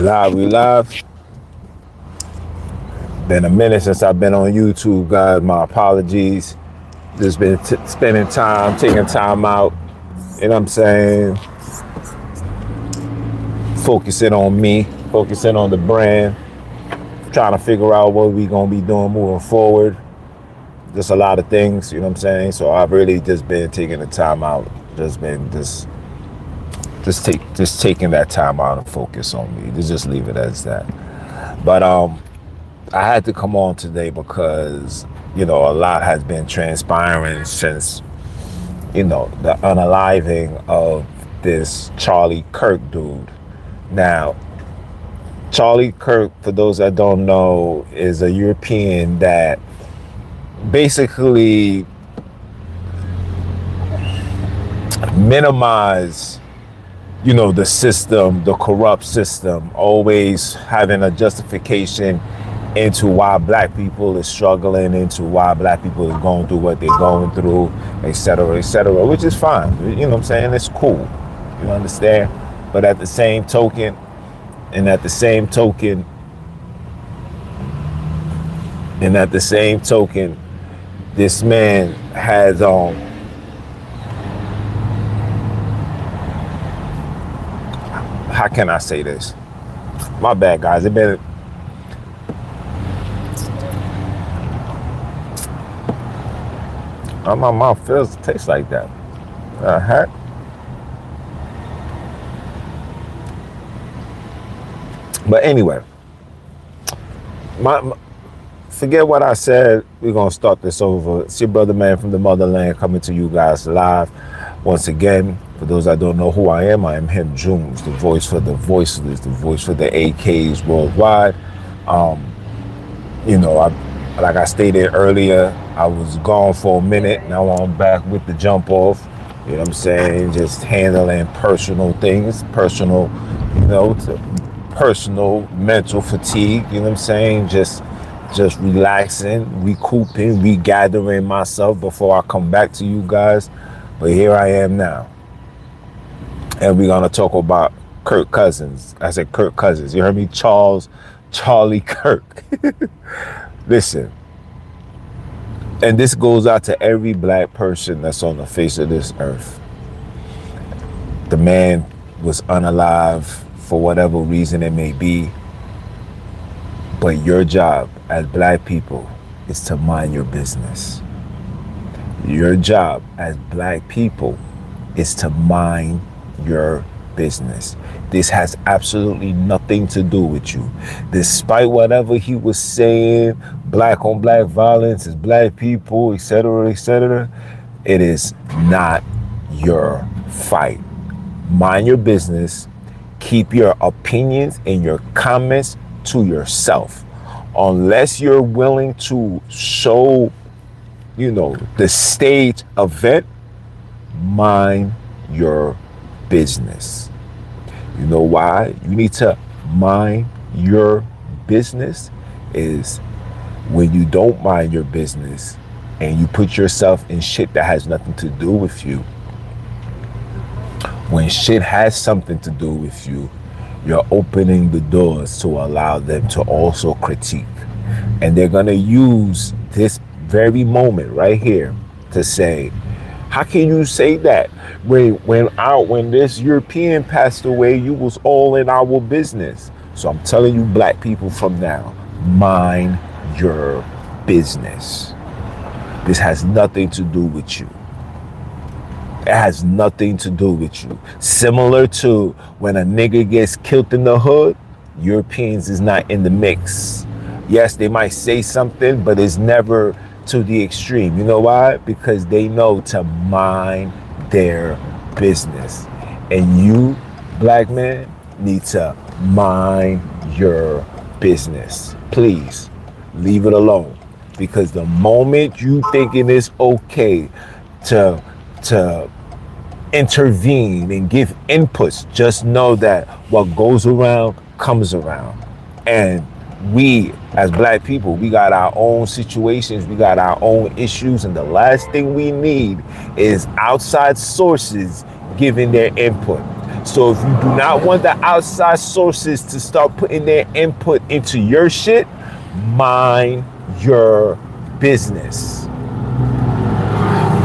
We live. Been a minute since I've been on YouTube, guys. My apologies. Just been spending time, taking time out. You know what I'm saying? Focusing on me, focusing on the brand, trying to figure out what we gonna be doing moving forward. Just a lot of things, you know what I'm saying? So I've really just been taking the time out, just taking that time out and focus on me. Just leave it as that. But I had to come on today because, a lot has been transpiring since, the unaliving of this Charlie Kirk dude. Now, Charlie Kirk, for those that don't know, is a European that basically minimize, the system, the corrupt system, always having a justification into why black people is struggling, into why black people is going through what they're going through, etc., which is fine. You know what I'm saying? It's cool. You understand? But at the same token, this man has how can I say this? My bad, guys. My mouth tastes like that. Heck. But anyway, forget what I said. We're gonna start this over. It's your brother, man, from the motherland, coming to you guys live once again. For those that don't know who I am him, Junes, the voice for the voiceless, the voice for the AKs worldwide. Like I stated earlier, I was gone for a minute. Now I'm back with the jump off. You know what I'm saying? Just handling personal things, personal mental fatigue. You know what I'm saying? Just relaxing, recouping, regathering myself before I come back to you guys. But here I am now. And we're gonna talk about Kirk Cousins. I said Kirk Cousins. You heard me? Charlie Kirk. Listen. And this goes out to every black person that's on the face of this earth. The man was unalive for whatever reason it may be. But your job as black people is to mind your business. Your job as black people is to mind your business. This has absolutely nothing to do with you. Despite whatever he was saying, black on black violence is black people, etc., it is not your fight. Mind your business. Keep your opinions and your comments to yourself. Unless you're willing to show, the stage event, mind your business. You know why you need to mind your business? Is when you don't mind your business and you put yourself in shit that has nothing to do with you. When shit has something to do with you, you're opening the doors to allow them to also critique. And they're going to use this very moment right here to say, how can you say that? When this European passed away, you was all in our business. So I'm telling you, black people, from now, mind your business. This has nothing to do with you. It has nothing to do with you. Similar to when a nigga gets killed in the hood, Europeans is not in the mix. Yes, they might say something, but it's never to the extreme. You know why? Because they know to mind their business. And you, black men, need to mind your business. Please, leave it alone. Because the moment you thinking it's okay to intervene and give inputs, just know that what goes around comes around. And we, as black people, we got our own situations, we got our own issues, and the last thing we need is outside sources giving their input. So if you do not want the outside sources to start putting their input into your shit, mind your business.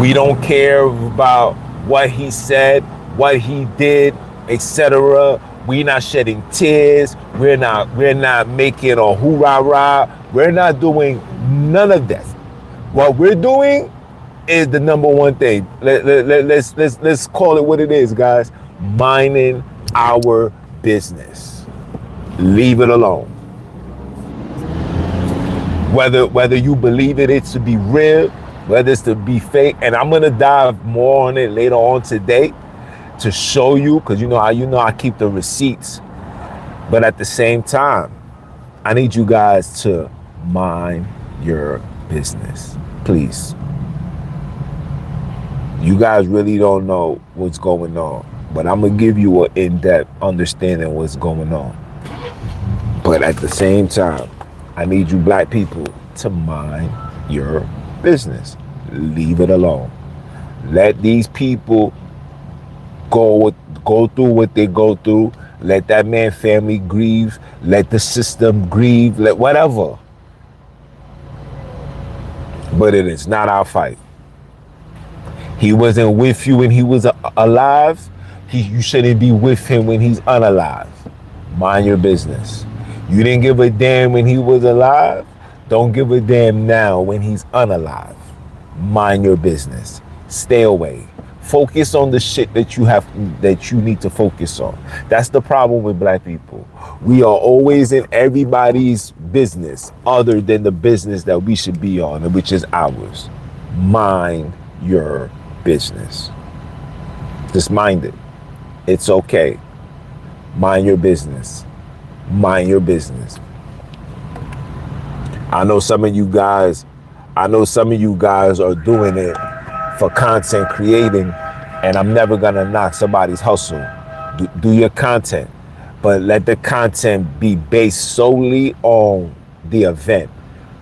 We don't care about what he said, what he did, etc. We're not shedding tears. We're not making a hoorah rah. We're not doing none of that. What we're doing is the number one thing. Let's call it what it is, guys. Minding our business. Leave it alone. Whether you believe it's to be real, whether it's to be fake, and I'm gonna dive more on it later on today to show you, because I keep the receipts. But at the same time, I need you guys to mind your business, please. You guys really don't know what's going on, but I'm gonna give you an in-depth understanding of what's going on. But at the same time, I need you black people to mind your business. Leave it alone. Let these people go through what they go through. Let that man family grieve. Let the system grieve. Let whatever. But it is not our fight. He wasn't with you when he was alive. You shouldn't be with him when he's unalive. Mind your business. You didn't give a damn when he was alive. Don't give a damn now when he's unalive. Mind your business. Stay away. Focus on the shit that you need to focus on. That's the problem with black people. We are always in everybody's business other than the business that we should be on, which is ours. Mind your business. Just mind it. It's okay. Mind your business. Mind your business. I know some of you guys are doing it for content creating, and I'm never gonna knock somebody's hustle. Do your content, but let the content be based solely on the event,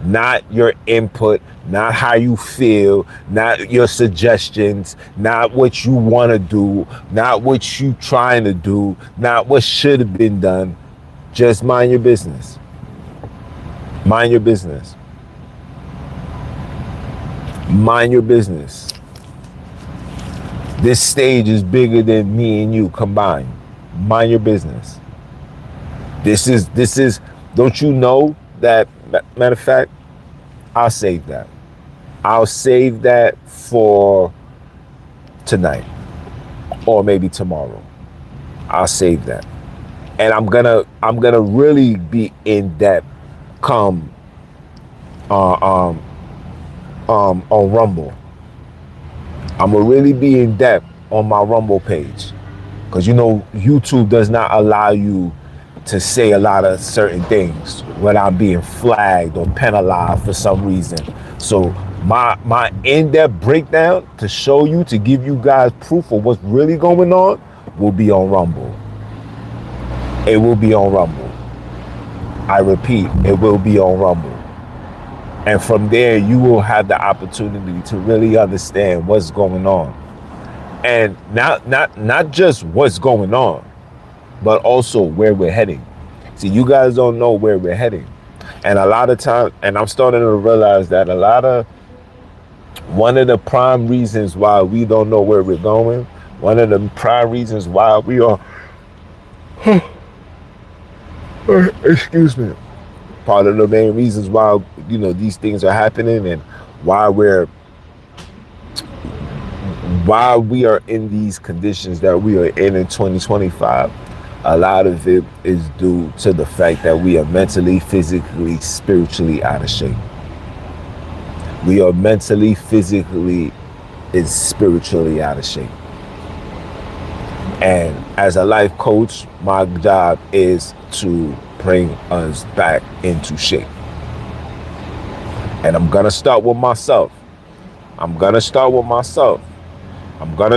not your input, not how you feel, not your suggestions, not what you want to do, not what you trying to do, not what should have been done. Just mind your business. Mind your business. Mind your business. This stage is bigger than me and you combined. Mind your business. This is, don't you know that, matter of fact, I'll save that. I'll save that for tonight or maybe tomorrow. I'll save that. And I'm gonna really be in depth come on Rumble. I'm gonna really be in depth on my Rumble page, because YouTube does not allow you to say a lot of certain things without being flagged or penalized for some reason. So my in-depth breakdown to show you, to give you guys proof of what's really going on, will be on Rumble. It will be on Rumble. I repeat, it will be on Rumble. And from there, you will have the opportunity to really understand what's going on. And not just what's going on, but also where we're heading. See, you guys don't know where we're heading. And a lot of times, and I'm starting to realize that one of the prime reasons why we don't know where we're going, one of the prime reasons why we are, excuse me, part of the main reasons why, these things are happening, and why we are in these conditions that we are in 2025, a lot of it is due to the fact that we are mentally, physically, spiritually out of shape. We are mentally, physically, and spiritually out of shape. And as a life coach, my job is to bring us back into shape. And I'm gonna start with myself. I'm gonna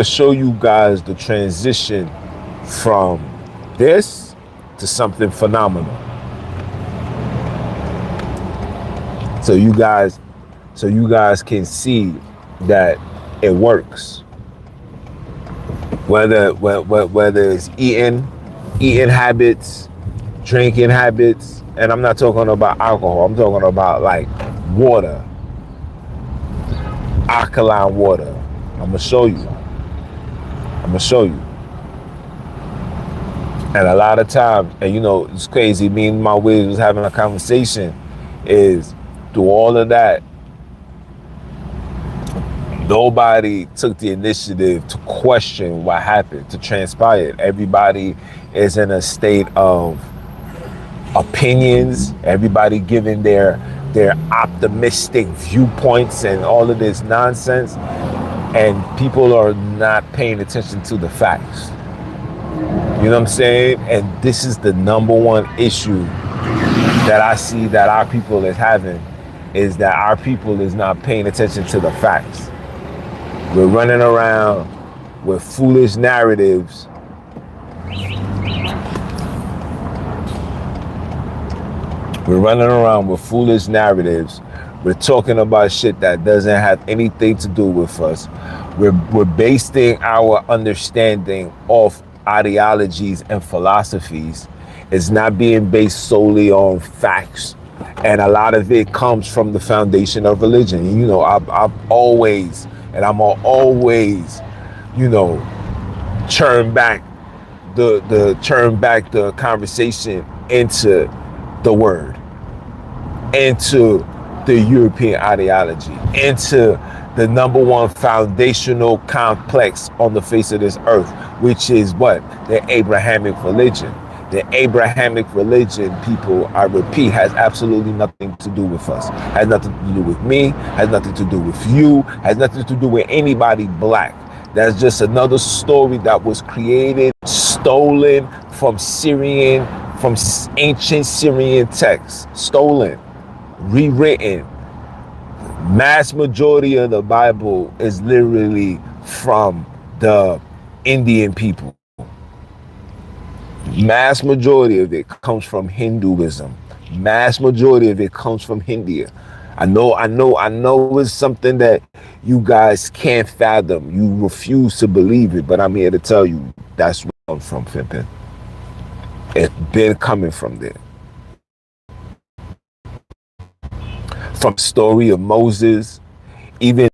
show you guys the transition from this to something phenomenal. So you guys can see that it works. whether it's eating habits, drinking habits, and I'm not talking about alcohol. I'm talking about like water, alkaline water. I'm gonna show you. And a lot of times, and you know, it's crazy. Me and my Wiz was having a conversation. Is through all of that, nobody took the initiative to question what happened, to transpire. Everybody is in a state of opinions. Everybody giving their optimistic viewpoints and all of this nonsense, and people are not paying attention to the facts. You know what I'm saying? And this is the number one issue that I see that our people is having, is that our people is not paying attention to the facts. We're running around with foolish narratives. We're talking about shit that doesn't have anything to do with us. We're basing our understanding off ideologies and philosophies. It's not being based solely on facts. And a lot of it comes from the foundation of religion. You know, I've always, and I'm always, you know, turn back the conversation into the word, into the European ideology, into the number one foundational complex on the face of this earth, which is what? The Abrahamic religion. The Abrahamic religion, people, I repeat, has absolutely nothing to do with us. Has nothing to do with me, has nothing to do with you, has nothing to do with anybody black. That's just another story that was created, stolen from ancient Syrian texts. Stolen, rewritten. Mass majority of the Bible is literally from the Indian people. Mass majority of it comes from Hinduism. Mass majority of it comes from India. I know it's something that you guys can't fathom. You refuse to believe it, but I'm here to tell you that's where it comes from, Pimpin. It's been coming from there. From the story of Moses, even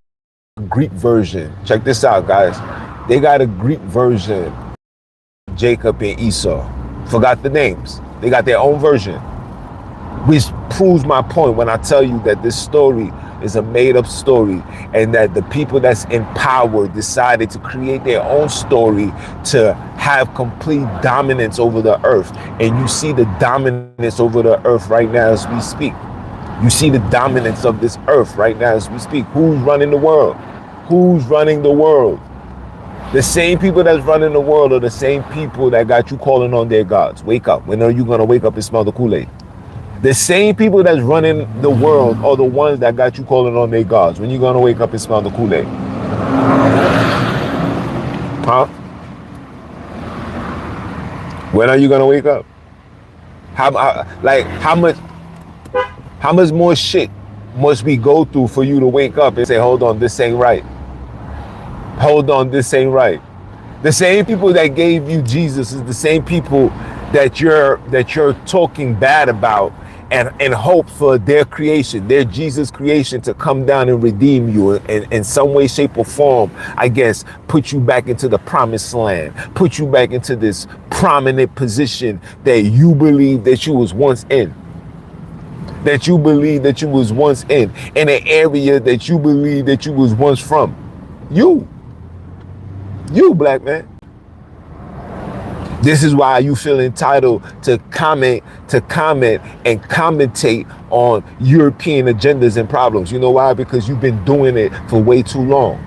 Greek version. Check this out, guys. They got a Greek version of Jacob and Esau. Forgot the names. They got their own version. Which proves my point when I tell you that this story is a made-up story, and that the people that's in power decided to create their own story to have complete dominance over the earth. And you see the dominance over the earth right now as we speak. You see the dominance of this earth right now as we speak. Who's running the world? Who's running the world? The same people that's running the world are the same people that got you calling on their gods. Wake up. When are you going to wake up and smell the Kool-Aid? The same people that's running the world are the ones that got you calling on their gods. When you going to wake up and smell the Kool-Aid? Huh? When are you going to wake up? How much more shit must we go through for you to wake up and say, hold on, this ain't right. Hold on, this ain't right. The same people that gave you Jesus is the same people that you're talking bad about and hope for their creation, their Jesus creation, to come down and redeem you in some way, shape, or form. I guess put you back into the promised land, put you back into this prominent position that you believe that you was once in. That you believe that you was once in an area that you believe that you was once from. You black man. This is why you feel entitled to comment and commentate on European agendas and problems. You know why? Because you've been doing it for way too long.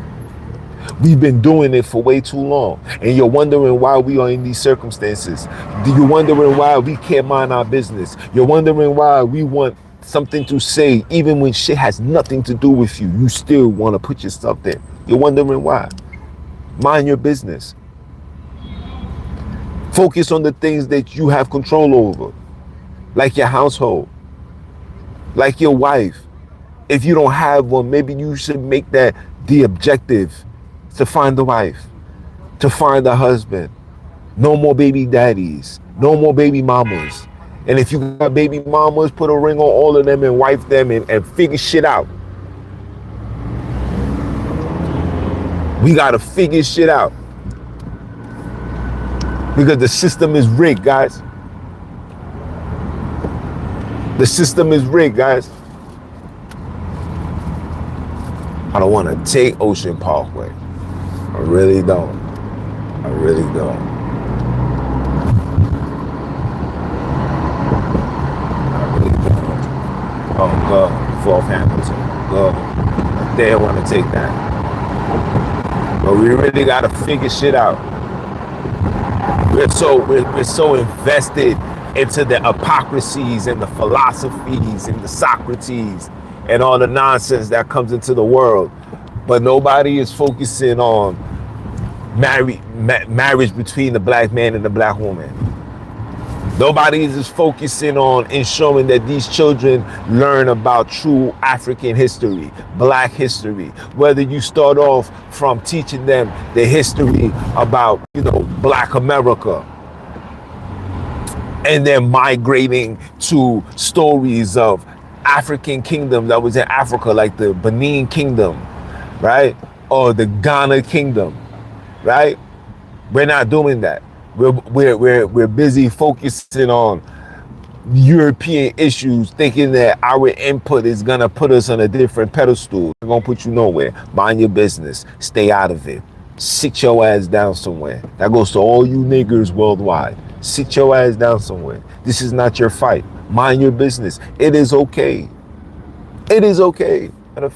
We've been doing it for way too long. And you're wondering why we are in these circumstances. You're wondering why we can't mind our business. You're wondering why we want something to say, even when shit has nothing to do with you. You still want to put yourself there. You're wondering why. Mind your business. Focus on the things that you have control over, like your household, like your wife. If you don't have one, maybe you should make that the objective, to find a wife. to find a husband. No more baby daddies. No more baby mamas. And if you got baby mamas, put a ring on all of them and wife them and figure shit out. We gotta figure shit out. Because the system is rigged, guys. The system is rigged, guys. I don't want to take Ocean Parkway. I really don't. I really don't. I really don't. Oh, God. Fourth Hamilton. God. They want to take that. But we really got to figure shit out. We're so invested into the hypocrisies and the philosophies and the Socrates and all the nonsense that comes into the world. But nobody is focusing on marriage between the black man and the black woman. Nobody is focusing on ensuring that these children learn about true African history, black history. Whether you start off from teaching them the history about, black America, and then migrating to stories of African kingdom that was in Africa, like the Benin kingdom, right? Or the Ghana kingdom, right? We're not doing that. We're busy focusing on European issues, thinking that our input is gonna put us on a different pedestal. It's gonna put you nowhere. Mind your business. Stay out of it. Sit your ass down somewhere. That goes to all you niggers worldwide. Sit your ass down somewhere. This is not your fight. Mind your business. It is okay. It is okay.